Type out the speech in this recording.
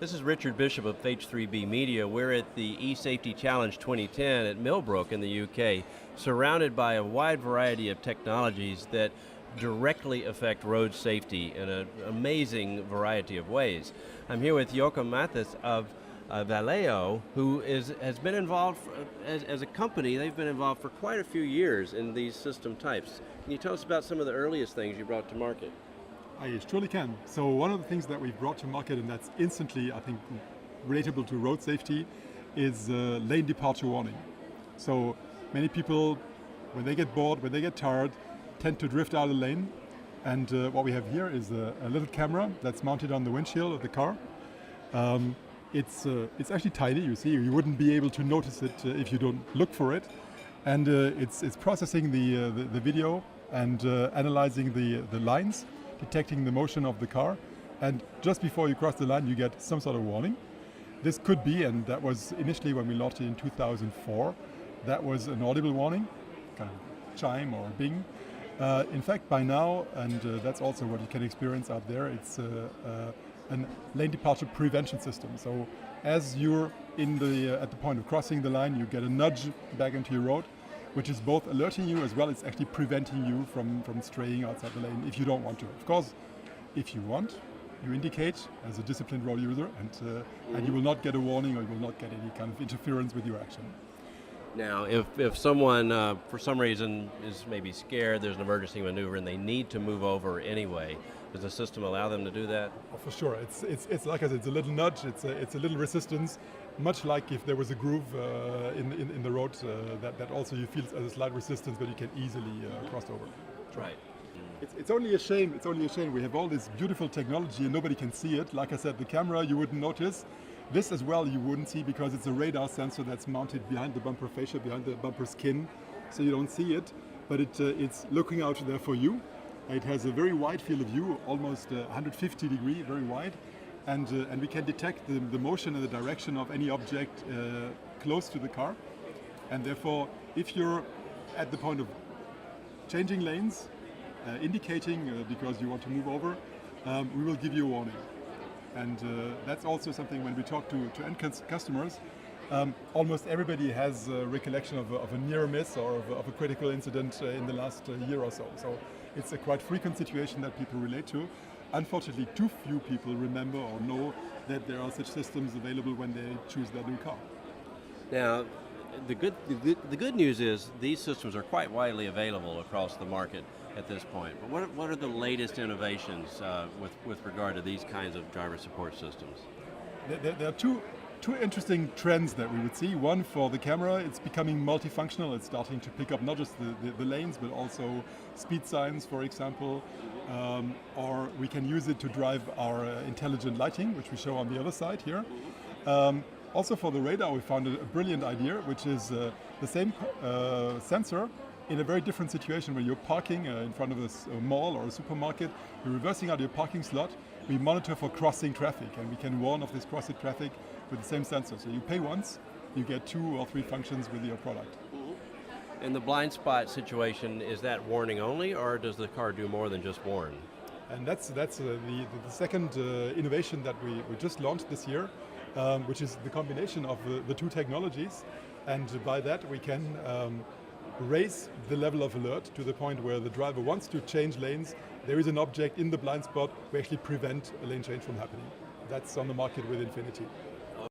This is Richard Bishop of H3B Media. We're at the eSafety Challenge 2010 at Millbrook in the UK, surrounded by a wide variety of technologies that directly affect road safety in an amazing variety of ways. I'm here with Joachim Mathies of Valeo, who has been involved, as a company, they've been involved for quite a few years in these system types. Can you tell us about some of the earliest things you brought to market? I surely can. So one of the things that we've brought to market, and that's instantly, I think, relatable to road safety, is lane departure warning. So many people, when they get bored, when they get tired, tend to drift out of the lane. And what we have here is a little camera that's mounted on the windshield of the car. It's actually tiny. You see, you wouldn't be able to notice it if you don't look for it. And it's processing the video and analyzing the lines, detecting the motion of the car, and just before you cross the line you get some sort of warning. This could be, and that was initially when we launched it in 2004, that was an audible warning, kind of chime or bing. In fact, by now, and that's also what you can experience out there, it's a lane departure prevention system. So as you're at the point of crossing the line, you get a nudge back into your road, which is both alerting you as well as actually preventing you from straying outside the lane if you don't want to. Of course, if you want, you indicate as a disciplined road user, and you will not get a warning, or you will not get any kind of interference with your action. Now, if someone, for some reason, is maybe scared, there's an emergency maneuver, and they need to move over anyway, does the system allow them to do that? Oh, for sure. It's like I said, it's a little nudge, it's a little resistance, much like if there was a groove in the road that also you feel as a slight resistance, but you can easily cross over. Right. It's only a shame. It's only a shame we have all this beautiful technology and nobody can see it. Like I said, the camera you wouldn't notice. This as well you wouldn't see because it's a radar sensor that's mounted behind the bumper fascia, behind the bumper skin, so you don't see it. But it's looking out there for you. It has a very wide field of view, almost 150 degree, very wide, and we can detect the motion and the direction of any object close to the car. And therefore, if you're at the point of changing lanes, indicating because you want to move over, we will give you a warning. And that's also something when we talk to end customers, almost everybody has a recollection of a near miss or of a critical incident in the last year or so. So it's a quite frequent situation that people relate to. Unfortunately, too few people remember or know that there are such systems available when they choose their new car. Now, the good news is these systems are quite widely available across the market at this point. But what are the latest innovations with regard to these kinds of driver support systems? There are two interesting trends that we would see. One, for the camera, it's becoming multifunctional. It's starting to pick up not just the lanes, but also speed signs, for example. Or we can use it to drive our intelligent lighting, which we show on the other side here. Also for the radar, we found a brilliant idea, which is the same sensor in a very different situation. When you're parking in front of a mall or a supermarket, you're reversing out your parking slot, we monitor for crossing traffic, and we can warn of this crossing traffic with the same sensor. So you pay once, you get 2 or 3 functions with your product. And the blind spot situation, is that warning only, or does the car do more than just warn? And that's the second innovation that we just launched this year, which is the combination of the two technologies. And by that we can raise the level of alert to the point where the driver wants to change lanes. There is an object in the blind spot, we actually prevent a lane change from happening. That's on the market with Infinity.